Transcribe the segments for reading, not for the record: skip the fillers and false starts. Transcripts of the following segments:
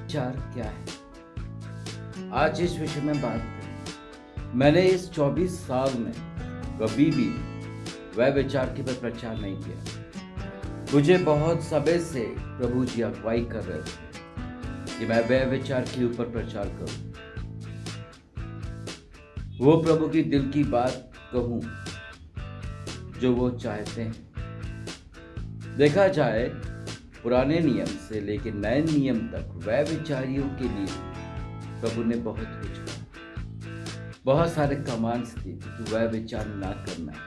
विचार क्या है? आज इस विषय में बात करें। मैंने इस 24 साल में कभी भी वह विचार के पर प्रचार नहीं किया। मुझे बहुत समय से प्रभु जी अगुवाई कर रहे थे कि मैं वह विचार के ऊपर प्रचार करूं, वो प्रभु की दिल की बात कहूं जो वो चाहते हैं। देखा जाए पुराने नियम से लेकर नए नियम तक वह विचारियों के लिए प्रभु ने बहुत कुछ कहा, बहुत सारे कमांड्स दिए कि वह विचार ना करना है।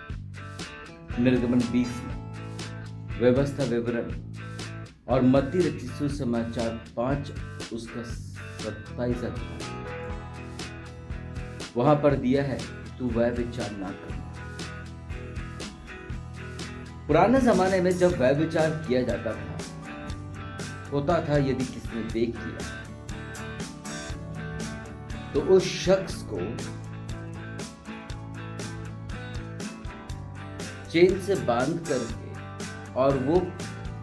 निर्गमन 20 में व्यवस्था विवरण और मत्ती रचित सुसमाचार 5 उसका 27 वहां पर दिया है तू वह विचार ना करना। पुराने जमाने में जब वह विचार किया जाता था, होता था यदि किसने देख लिया तो उस शख्स को चेन से बांध करके और वो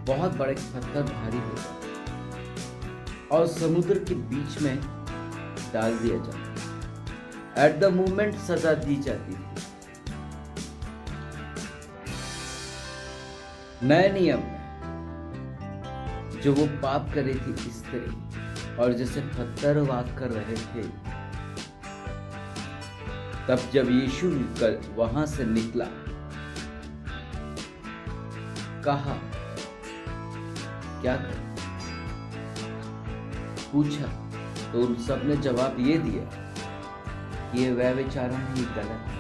बहुत बड़े पत्थर भारी होगा और समुद्र के बीच में डाल दिया जाता। एट द मोमेंट सजा दी जाती थी। नए नियम जो वो पाप करे थी स्त्री और जैसे पत्थर वाक कर रहे थे, तब जब यीशु वहां से निकला, कहा क्या कर पूछा तो उन सब ने जवाब ये दिया कि ये वह विचारण ही गलत है।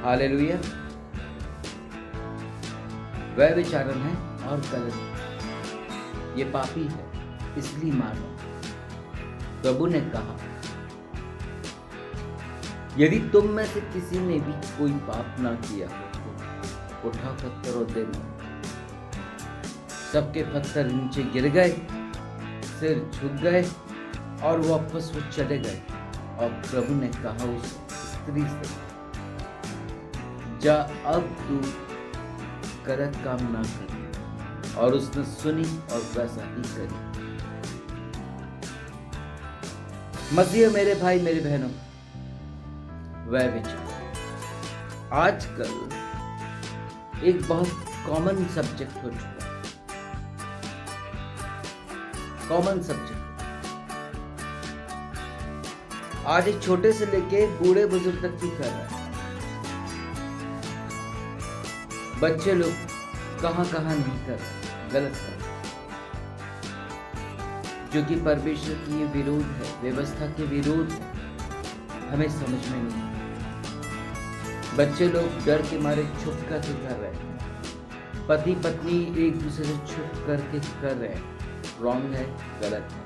हालेलुया। वह विचारण है और गलत है, ये पापी है इसलिए मारो। प्रभु ने कहा यदि तुम में से किसी ने भी कोई पाप ना किया तो उठा पत्थर और दे मारो। सबके पत्थर नीचे गिर गए, सिर झुक गए और वापस वो चले गए। और प्रभु ने कहा उस स्त्री से, जा अब तू गलत काम ना कर। और उसने सुनी और वैसा ही करी। मसीह मेरे भाई मेरे बहनों, वह विचार आजकल एक बहुत कॉमन सब्जेक्ट हो चुका है। कॉमन सब्जेक्ट आज एक छोटे से लेके बूढ़े बुजुर्ग तक भी कर रहा है। बच्चे लोग कहां नहीं कर रहे, गलत कर रहे, जो कि परमेश्वर की ये विरोध है, व्यवस्था के विरोध है। हमें समझ में नहीं। बच्चे लोग डर के मारे छुप करके कर रहे हैं। पति पत्नी एक दूसरे से छुप करके कर रहे हैं। रॉन्ग है, गलत है।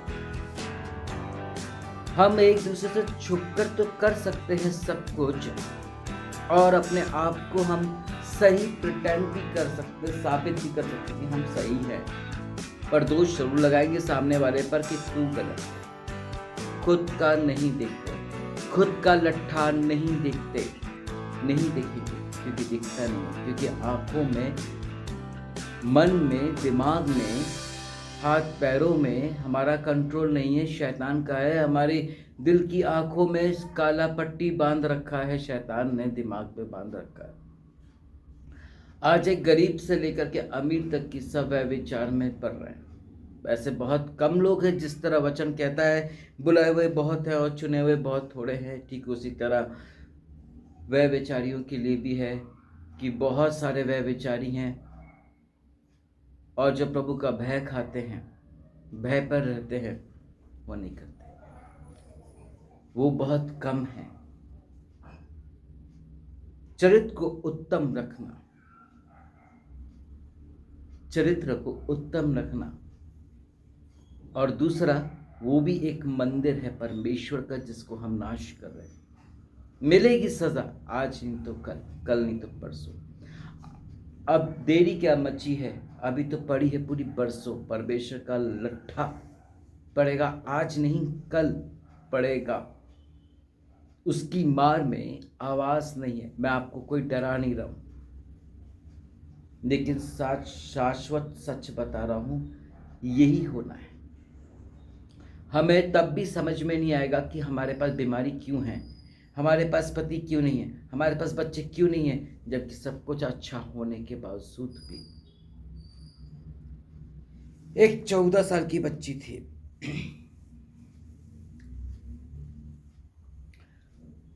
हम एक दूसरे से छुप कर तो कर सकते हैं सब कुछ, और अपने आप को हम सही प्रिटेंड भी कर सकते, साबित भी कर सकते कि हम सही हैं, पर दोष जरूर लगाएंगे सामने वाले पर कि तू गलत है। खुद का नहीं देखते, खुद का लट्ठा नहीं देखते, नहीं देखेंगे क्योंकि दिखता नहीं, क्योंकि आंखों में, मन में, दिमाग में, हाथ पैरों में हमारा कंट्रोल नहीं है, शैतान का है। हमारी दिल की आंखों में काला पट्टी बांध रखा है, शैतान ने दिमाग पे बांध रखा है। आज एक गरीब से लेकर के अमीर तक की सब विचार में पड़ रहे हैं। ऐसे बहुत कम लोग हैं, जिस तरह वचन कहता है बुलाए हुए बहुत है और चुने हुए बहुत थोड़े हैं, ठीक उसी तरह वह विचारियों के लिए भी है कि बहुत सारे वह विचारी हैं और जो प्रभु का भय खाते हैं, भय पर रहते हैं, वो नहीं करते, वो बहुत कम है। चरित्र को उत्तम रखना, चरित्र को उत्तम रखना, और दूसरा वो भी एक मंदिर है परमेश्वर का, जिसको हम नाश कर रहे हैं। मिलेगी सजा, आज नहीं तो कल, कल नहीं तो परसों। अब देरी क्या मची है, अभी तो पड़ी है पूरी बरसों। परमेश्वर का लट्ठा पड़ेगा, आज नहीं कल पड़ेगा। उसकी मार में आवाज नहीं है। मैं आपको कोई डरा नहीं रहा हूं, लेकिन शाश्वत सच बता रहा हूं यही होना है। हमें तब भी समझ में नहीं आएगा कि हमारे पास बीमारी क्यों है, हमारे पास पति क्यों नहीं है, हमारे पास बच्चे क्यों नहीं है, जबकि सब कुछ अच्छा होने के बावजूद भी। एक 14 साल की बच्ची थी,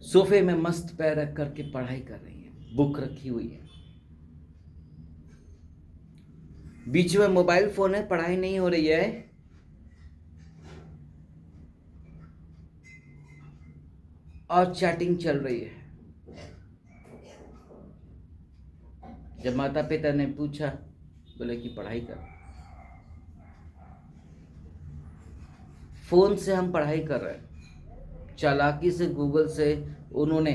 सोफे में मस्त पैर रख करके पढ़ाई कर रही है, बुक रखी हुई है, बीच में मोबाइल फोन है, पढ़ाई नहीं हो रही है, और चैटिंग चल रही है। जब माता पिता ने पूछा, बोले कि पढ़ाई कर। फोन से हम पढ़ाई कर रहे हैं, चालाकी से गूगल से उन्होंने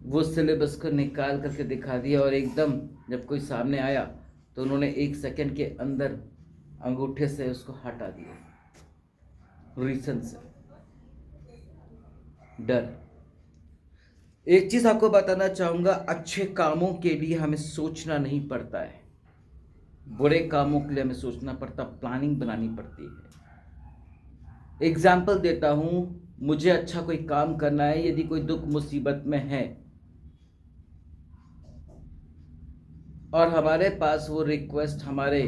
वो सिलेबस को निकाल करके दिखा दिया, और एकदम जब कोई सामने आया तो उन्होंने 1 सेकंड के अंदर अंगूठे से उसको हटा दिया। रीजन से डर। एक चीज आपको बताना चाहूंगा, अच्छे कामों के लिए हमें सोचना नहीं पड़ता है, बुरे कामों के लिए हमें सोचना पड़ता, प्लानिंग बनानी पड़ती है। एग्जाम्पल देता हूं, मुझे अच्छा कोई काम करना है, यदि कोई दुख मुसीबत में है और हमारे पास वो रिक्वेस्ट हमारे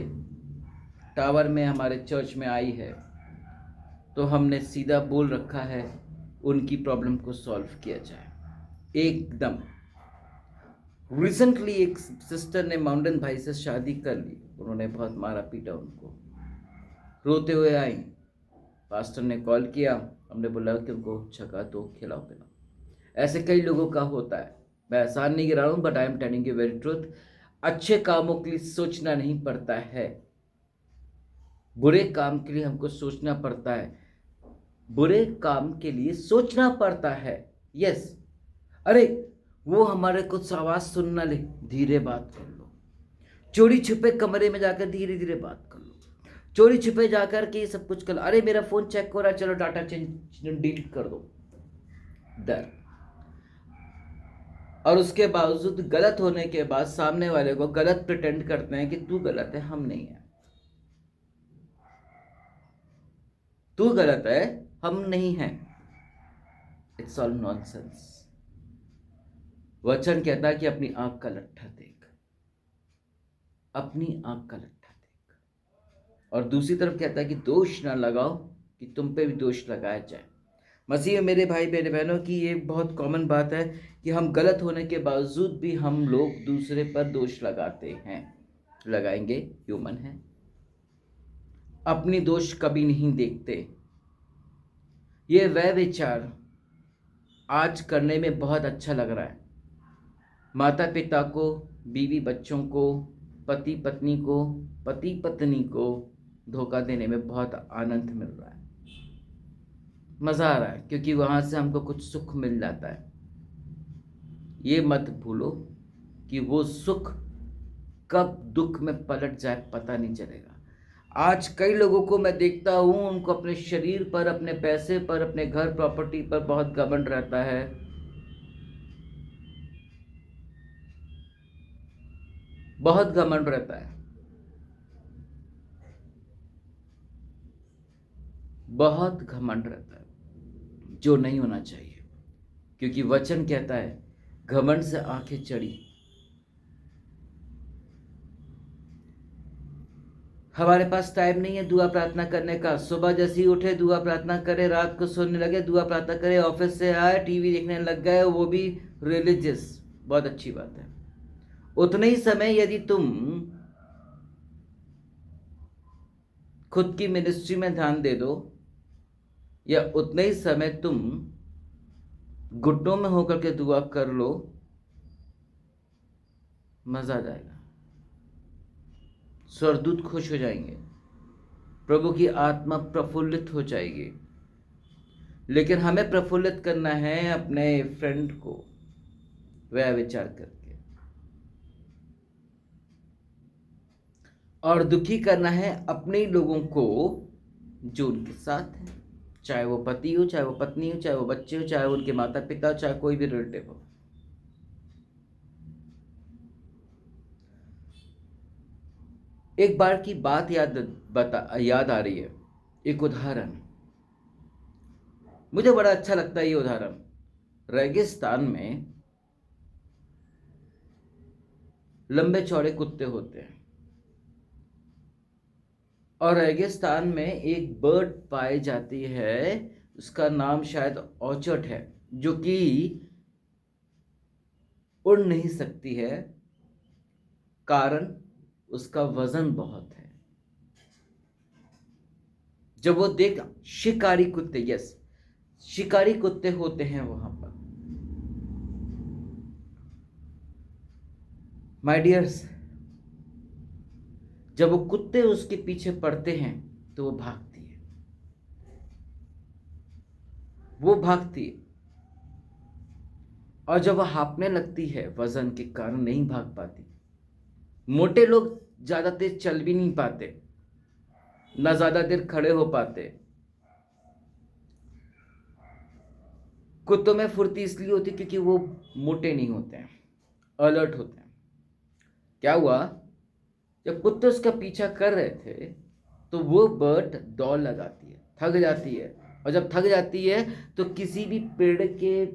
टावर में, हमारे चर्च में आई है, तो हमने सीधा बोल रखा है उनकी प्रॉब्लम को सॉल्व किया जाए एकदम। रिसेंटली एक सिस्टर ने माउंटेन भाई से शादी कर ली, उन्होंने बहुत मारा पीटा उनको, रोते हुए आई, पास्टर ने कॉल किया, हमने बोला कि उनको छका तो खिलाओ पिलाओ। ऐसे कई लोगों का होता है, मैं एहसान नहीं गिरा रहा हूँ, but I am telling you very truth. अच्छे कामों के लिए सोचना नहीं पड़ता है, बुरे काम के लिए हमको सोचना पड़ता है, बुरे काम के लिए सोचना पड़ता है। यस, अरे वो हमारे कुछ आवाज सुनना ले, धीरे बात कर लो, चोरी छुपे कमरे में जाकर धीरे धीरे बात कर लो, चोरी छुपे जाकर के सब कुछ कर लो, अरे मेरा फोन चेक हो रहा है, चलो डाटा चेंज डिलीट कर दो। डर। और उसके बावजूद गलत होने के बाद सामने वाले को गलत प्रिटेंड करते हैं कि तू गलत है, हम नहीं है, तू गलत है, हम नहीं है। It's all nonsense. वचन कहता है कि अपनी आंख का लट्ठा देख, अपनी आंख का लट्ठा देख। और दूसरी तरफ कहता है कि दोष ना लगाओ कि तुम पे भी दोष लगाया जाए। मसीह मेरे भाई मेरे बहनों की ये बहुत कॉमन बात है कि हम गलत होने के बावजूद भी हम लोग दूसरे पर दोष लगाते हैं, लगाएंगे, ह्यूमन है, अपनी दोष कभी नहीं देखते। ये वह विचार आज करने में बहुत अच्छा लग रहा है, माता पिता को, बीवी बच्चों को, पति पत्नी को, पति पत्नी को धोखा देने में बहुत आनंद मिल रहा है, मज़ा आ रहा है, क्योंकि वहाँ से हमको कुछ सुख मिल जाता है। ये मत भूलो कि वो सुख कब दुख में पलट जाए पता नहीं चलेगा। आज कई लोगों को मैं देखता हूँ, उनको अपने शरीर पर, अपने पैसे पर, अपने घर प्रॉपर्टी पर बहुत घमंड रहता है, बहुत घमंड रहता है, बहुत घमंड रहता है, जो नहीं होना चाहिए। क्योंकि वचन कहता है घमंड से आंखें चढ़ी। हमारे पास टाइम नहीं है दुआ प्रार्थना करने का, सुबह जैसे ही उठे दुआ प्रार्थना करे, रात को सोने लगे दुआ प्रार्थना करे, ऑफिस से आए टीवी देखने लग गए, वो भी रिलीजियस, बहुत अच्छी बात है। उतने ही समय यदि तुम खुद की मिनिस्ट्री में ध्यान दे दो, या उतने ही समय तुम घुटनों में होकर के दुआ कर लो, मजा आ जाएगा, स्वर्गदूत खुश हो जाएंगे, प्रभु की आत्मा प्रफुल्लित हो जाएगी। लेकिन हमें प्रफुल्लित करना है अपने फ्रेंड को, वह विचार करके, और दुखी करना है अपने लोगों को जो उनके साथ है, चाहे वो पति हो, चाहे वो पत्नी हो, चाहे वो बच्चे हो, चाहे उनके माता पिता, चाहे कोई भी रिलेटिव हो। एक बार की बात याद आ रही है, एक उदाहरण। मुझे बड़ा अच्छा लगता है ये उदाहरण। रेगिस्तान में लंबे चौड़े कुत्ते होते हैं, और रेगिस्तान में एक बर्ड पाई जाती है, उसका नाम शायद ऑचट है, जो कि उड़ नहीं सकती है, कारण उसका वजन बहुत है। जब वो देख शिकारी कुत्ते, यस, शिकारी कुत्ते होते हैं वहां पर। माय डियर्स, जब वो कुत्ते उसके पीछे पड़ते हैं तो वो भागती है, वो भागती है। और जब वो हाँफने लगती है, वजन के कारण नहीं भाग पाती। मोटे लोग ज्यादा तेज चल भी नहीं पाते, ना ज्यादा देर खड़े हो पाते। कुत्तों में फुर्ती इसलिए होती क्योंकि वो मोटे नहीं होते हैं, अलर्ट होते हैं। क्या हुआ, जब कुत्ते उसका पीछा कर रहे थे तो वो बर्ड दौड़ लगाती है, थक जाती है। और जब थक जाती है तो किसी भी पेड़ के,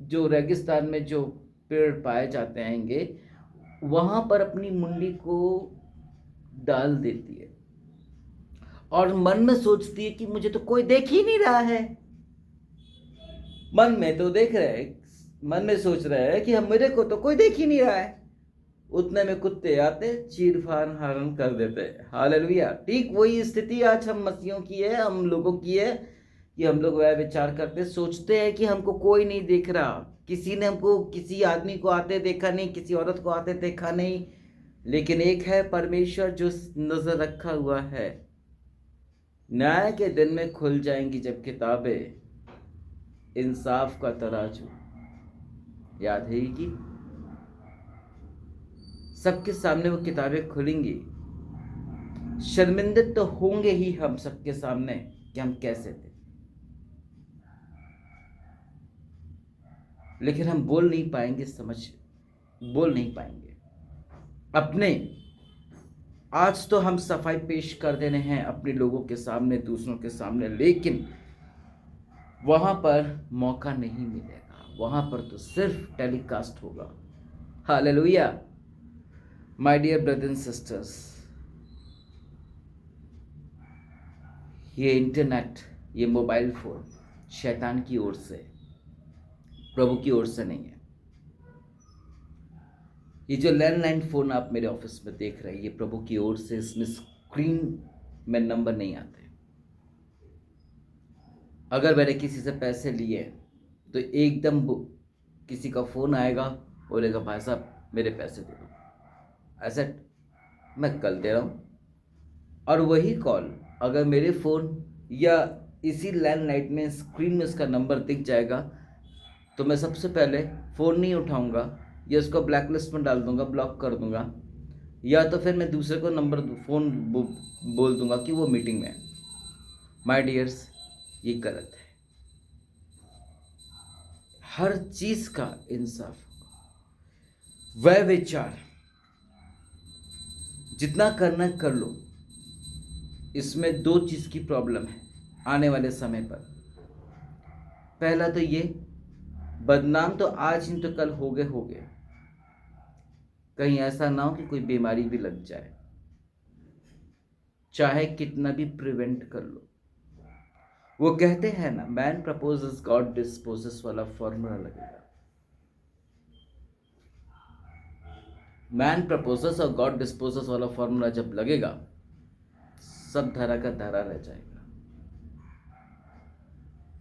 जो रेगिस्तान में जो पेड़ पाए जाते हैंगे, वहां पर अपनी मुंडी को डाल देती है, और मन में सोचती है कि मुझे तो कोई देख ही नहीं रहा है। मन में तो देख रहे हैं, मन में सोच रहे हैं कि हम, मेरे को तो कोई देख ही नहीं रहा है। उतने में कुत्ते आते, चीर फाड़ हरण कर देते। हालेलुया। ठीक वही स्थिति आज हम मसीहों की है, हम लोगों की है, कि हम लोग वह विचार करते, सोचते हैं कि हमको कोई नहीं देख रहा, किसी ने हमको, किसी आदमी को आते देखा नहीं, किसी औरत को आते देखा नहीं, लेकिन एक है परमेश्वर जो नजर रखा हुआ है। न्याय के दिन में खुल जाएंगी जब किताबें, इंसाफ का तराजू, याद है कि सबके सामने वो किताबें खुलेंगी। शर्मिंदे तो होंगे ही हम सबके सामने कि हम कैसे थे, लेकिन हम बोल नहीं पाएंगे, बोल नहीं पाएंगे अपने। आज तो हम सफाई पेश कर देने हैं अपने लोगों के सामने, दूसरों के सामने, लेकिन वहां पर मौका नहीं मिलेगा, वहां पर तो सिर्फ टेलीकास्ट होगा। Hallelujah. My dear brothers and sisters, ये इंटरनेट, ये मोबाइल फोन शैतान की ओर से, प्रभु की ओर से नहीं है। ये जो लैंडलाइन फोन आप मेरे ऑफिस में देख रहे हैं, ये प्रभु की ओर से, इसमें स्क्रीन में नंबर नहीं आते। अगर मैंने किसी से पैसे लिए तो एकदम किसी का फोन आएगा, बोलेगा भाई साहब मेरे पैसे दे दो, ऐसा मैं कल दे रहा हूँ। और वही कॉल अगर मेरे फोन या इसी लैंडलाइन में स्क्रीन में इसका नंबर दिख जाएगा, तो मैं सबसे पहले फ़ोन नहीं उठाऊंगा, या इसको ब्लैक लिस्ट में डाल दूंगा, ब्लॉक कर दूंगा, या तो फिर मैं दूसरे को नंबर फ़ोन बोल दूंगा कि वो मीटिंग में है। माय डियर्स, ये गलत है। हर चीज़ का इंसाफ होगा। वह विचार जितना करना कर लो। इसमें दो चीज़ की प्रॉब्लम है आने वाले समय पर। पहला तो ये, बदनाम तो आज नहीं तो कल हो गए, कहीं ऐसा ना हो कि कोई बीमारी भी लग जाए, चाहे कितना भी प्रिवेंट कर लो। वो कहते हैं ना, मैन प्रपोजेस गॉड डिस्पोजेस वाला फॉर्मूला लगेगा। मैन प्रपोजेस और गॉड डिस्पोजेस वाला फॉर्मूला जब लगेगा, सब धरा का धरा रह जाएगा।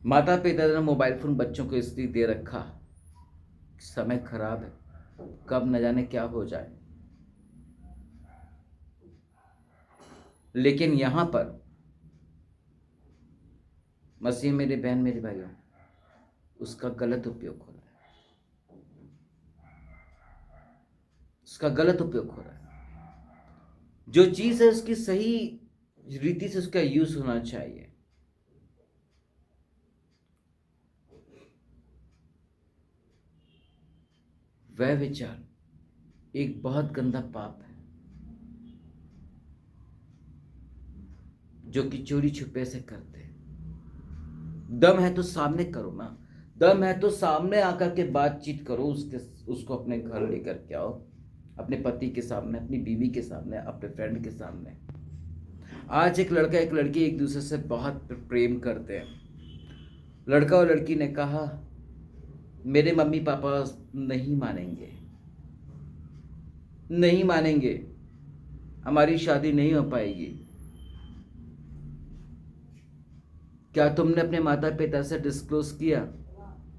माता पिता ने मोबाइल फोन बच्चों को इसलिए दे रखा, समय खराब है, कब न जाने क्या हो जाए। लेकिन यहां पर मसीह, मेरे बहन मेरे भाइयों, उसका गलत उपयोग हो रहा है, उसका गलत उपयोग हो रहा है। जो चीज है उसकी सही रीति से उसका यूज होना चाहिए। वह विचार एक बहुत गंदा पाप है। जो कि चोरी छुपे से करते हैं। दम है तो सामने करो ना, दम है तो सामने आकर के बातचीत करो, उसको अपने घर लेकर के आओ, अपने पति के सामने, अपनी बीवी के सामने, अपने फ्रेंड के सामने। आज एक लड़का एक लड़की एक दूसरे से बहुत प्रेम करते हैं। लड़का और लड़की ने कहा मेरे मम्मी पापा नहीं मानेंगे, नहीं मानेंगे, हमारी शादी नहीं हो पाएगी। क्या तुमने अपने माता पिता से डिस्क्लोज किया?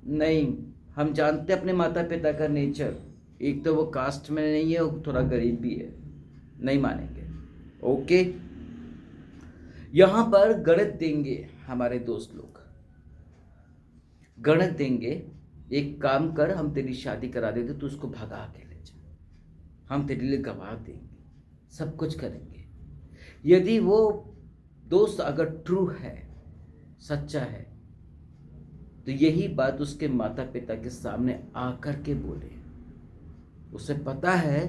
नहीं, हम जानते अपने माता पिता का नेचर, एक तो वो कास्ट में नहीं है, वो थोड़ा गरीब भी है, नहीं मानेंगे। ओके, यहां पर गणित देंगे हमारे दोस्त लोग, गणित देंगे, एक काम कर, हम तेरी शादी करा देते, तू उसको भगा के ले जा, हम तेरे लिए गवाह देंगे, सब कुछ करेंगे। यदि वो दोस्त अगर ट्रू है, सच्चा है, तो यही बात उसके माता पिता के सामने आकर के बोले। उसे पता है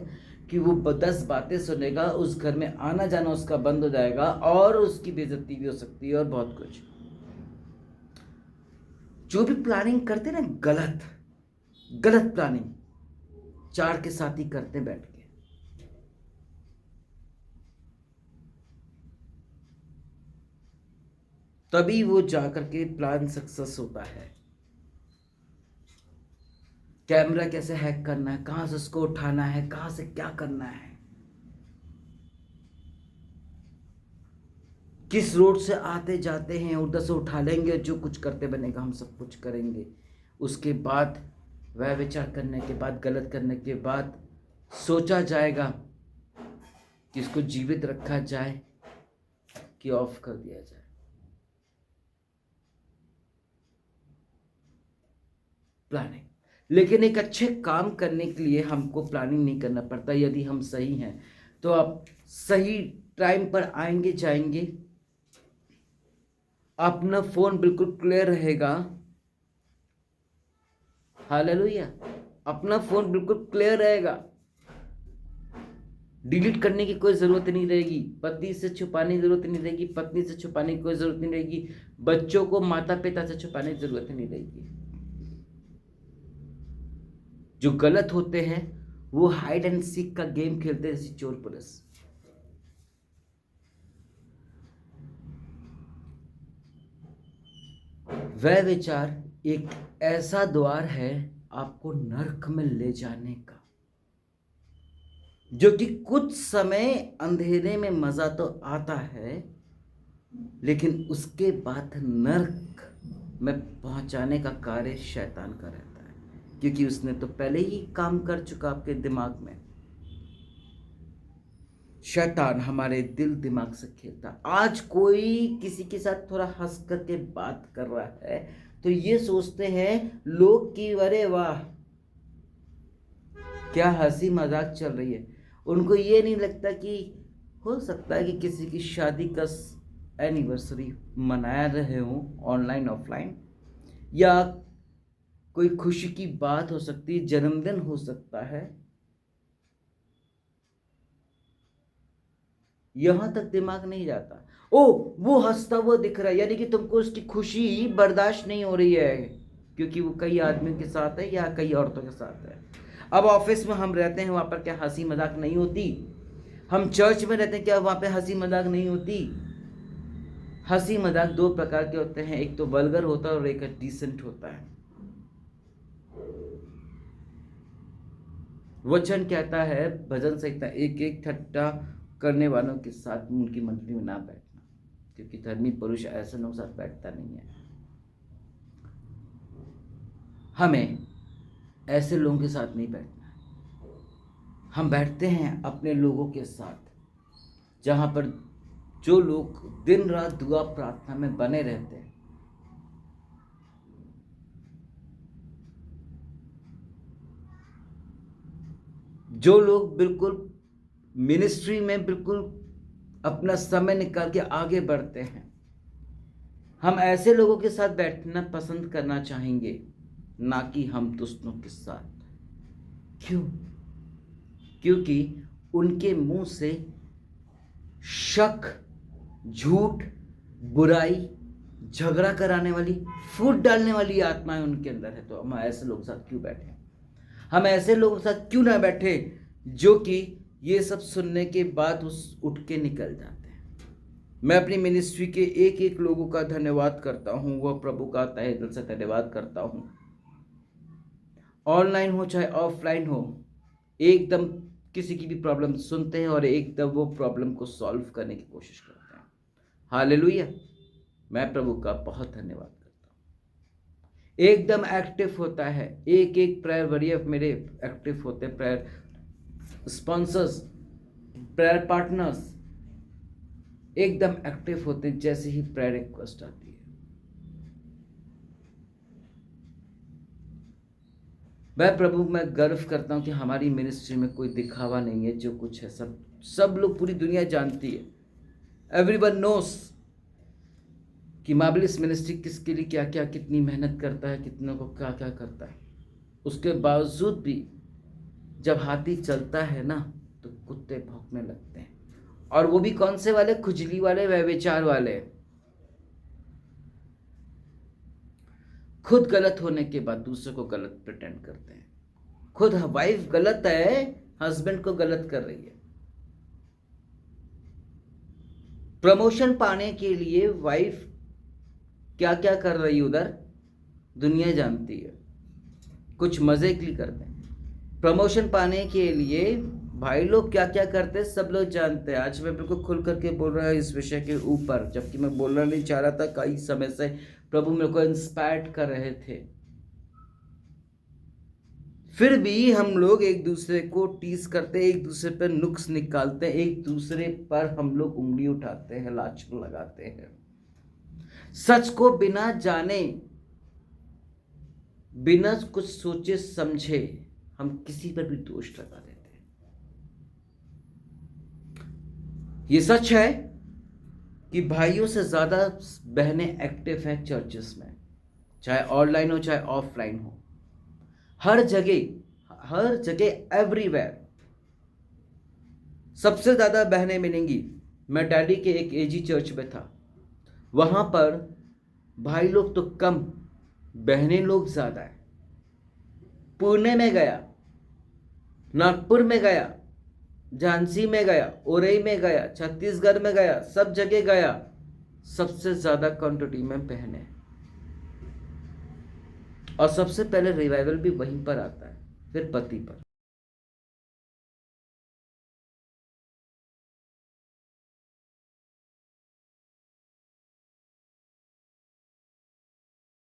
कि वो 10 बातें सुनेगा, उस घर में आना जाना उसका बंद हो जाएगा और उसकी बेइज्जती भी हो सकती है और बहुत कुछ। जो भी प्लानिंग करते ना, गलत गलत प्लानिंग 4 के साथ ही करते बैठ के। तभी वो जाकर के प्लान सक्सेस होता है। कैमरा कैसे हैक करना है, कहां से उसको उठाना है, कहां से क्या करना है, किस रोड से आते जाते हैं उधर से उठा लेंगे, जो कुछ करते बनेगा हम सब कुछ करेंगे। उसके बाद वह विचार करने के बाद, गलत करने के बाद सोचा जाएगा कि इसको जीवित रखा जाए कि ऑफ कर दिया जाए। प्लानिंग, लेकिन एक अच्छे काम करने के लिए हमको प्लानिंग नहीं करना पड़ता। यदि हम सही हैं तो आप सही टाइम पर आएंगे जाएंगे, अपना फोन बिल्कुल क्लियर रहेगा। हालेलुया, अपना फोन बिल्कुल क्लियर रहेगा, डिलीट करने की कोई जरूरत नहीं रहेगी, पति से छुपाने की जरूरत नहीं रहेगी, पत्नी से छुपाने की कोई जरूरत नहीं रहेगी, बच्चों को माता पिता से छुपाने की जरूरत नहीं रहेगी। जो गलत होते हैं वो हाइड एंड सीक का गेम खेलते हैं, जैसे चोर पुलिस। वह विचार एक ऐसा द्वार है आपको नरक में ले जाने का, जो कि कुछ समय अंधेरे में मजा तो आता है, लेकिन उसके बाद नरक में पहुंचाने का कार्य शैतान का रहता है, क्योंकि उसने तो पहले ही काम कर चुका आपके दिमाग में। शैतान हमारे दिल दिमाग से खेलता। आज कोई किसी के साथ थोड़ा हंस करके बात कर रहा है तो ये सोचते हैं लोग कि अरे वाह क्या हंसी मजाक चल रही है। उनको ये नहीं लगता कि हो सकता है कि किसी की शादी का एनिवर्सरी मनाया रहे हो, ऑनलाइन ऑफलाइन, या कोई खुशी की बात हो सकती है, जन्मदिन हो सकता है। यहां तक दिमाग नहीं जाता। ओ वो हंसता हुआ दिख रहा है, यानी कि तुमको उसकी खुशी बर्दाश्त नहीं हो रही है, क्योंकि वो कई आदमियों के साथ है या कई औरतों के साथ है। अब ऑफिस में हम रहते हैं, वहां पर क्या हंसी मजाक नहीं होती? हम चर्च में रहते हैं, क्या वहां पे हंसी मजाक नहीं होती? हंसी मजाक 2 प्रकार के होते हैं, एक तो वल्गर होता है और एक डिसेंट होता है। वचन कहता है भजन संहिता 1:1, ठट्टा करने वालों के साथ उनकी मंडली में ना बैठना, क्योंकि धर्मी पुरुष ऐसे लोगों के साथ बैठता नहीं है। हमें ऐसे लोगों के साथ नहीं बैठना है। हम बैठते हैं अपने लोगों के साथ, जहां पर जो लोग दिन रात दुआ प्रार्थना में बने रहते हैं। जो लोग बिल्कुल मिनिस्ट्री में बिल्कुल अपना समय निकाल के आगे बढ़ते हैं, हम ऐसे लोगों के साथ बैठना पसंद करना चाहेंगे, ना कि हम दुश्मनों के साथ। क्यों? क्योंकि उनके मुंह से शक झूठ, बुराई, झगड़ा कराने वाली, फूट डालने वाली आत्माएं उनके अंदर है। तो हम ऐसे लोगों के साथ क्यों बैठे? हम ऐसे लोगों के साथ क्यों ना बैठे जो कि ये सब सुनने के बाद उठ के निकल जाते हैं। मैं अपनी मिनिस्ट्री के एक एक लोगों का धन्यवाद करता हूँ, वह प्रभु का तहे दिल से धन्यवाद करता हूँ। ऑनलाइन हो चाहे ऑफलाइन हो, एकदम किसी की भी प्रॉब्लम सुनते हैं और एकदम वो प्रॉब्लम को सॉल्व करने की कोशिश करते हैं। हालेलुया। मैं प्रभु का बहुत धन्यवाद करता हूँ। एकदम एक्टिव होता है, एक एक प्रेयर वॉरियर मेरे एक्टिव होते हैं, प्रेयर स्पॉन्सर्स, प्रेयर पार्टनर्स एकदम एक्टिव होते हैं जैसे ही प्रेयर रिक्वेस्ट आती है। मैं प्रभु मैं गर्व करता हूं कि हमारी मिनिस्ट्री में कोई दिखावा नहीं है। जो कुछ है सब लोग, पूरी दुनिया जानती है। एवरीवन नोस कि मार्वलस मिनिस्ट्री किसके लिए क्या क्या कितनी मेहनत करता है, कितनों को क्या क्या करता है। उसके बावजूद भी जब हाथी चलता है ना तो कुत्ते भौंकने लगते हैं। और वो भी कौन से वाले? खुजली वाले, व्यभिचार वाले। खुद गलत होने के बाद दूसरे को गलत प्रिटेंड करते हैं। खुद वाइफ गलत है, हस्बैंड को गलत कर रही है। प्रमोशन पाने के लिए वाइफ क्या क्या कर रही है उधर, दुनिया जानती है। कुछ मजे के लिए करते हैं। प्रमोशन पाने के लिए भाई लोग क्या क्या करते हैं सब लोग जानते हैं। आज मैं बिल्कुल खुल करके बोल रहा हूँ इस विषय के ऊपर, जबकि मैं बोलना नहीं चाह रहा था। कई समय से प्रभु मेरे को इंस्पायर्ड कर रहे थे, फिर भी हम लोग एक दूसरे को टीज करते हैं, एक दूसरे पर नुक्स निकालते हैं, एक दूसरे पर हम लोग उंगली उठाते हैं, लाछन लगाते हैं। सच को बिना जाने, बिना कुछ सोचे समझे हम किसी पर भी दोष लगा देते हैं। ये सच है कि भाइयों से ज्यादा बहनें एक्टिव हैं चर्चेस में, चाहे ऑनलाइन हो चाहे ऑफलाइन हो। हर जगह एवरीवेयर सबसे ज्यादा बहनें मिलेंगी। मैं डैडी के एक एजी चर्च में था, वहां पर भाई लोग तो कम, बहनें लोग ज्यादा है। पुणे में गया, नागपुर में गया, झांसी में गया, ओरई में गया, छत्तीसगढ़ में गया, सब जगह गया, सबसे ज्यादा क्वांटिटी में बहनें। और सबसे पहले रिवाइवल भी वहीं पर आता है, फिर पति पर।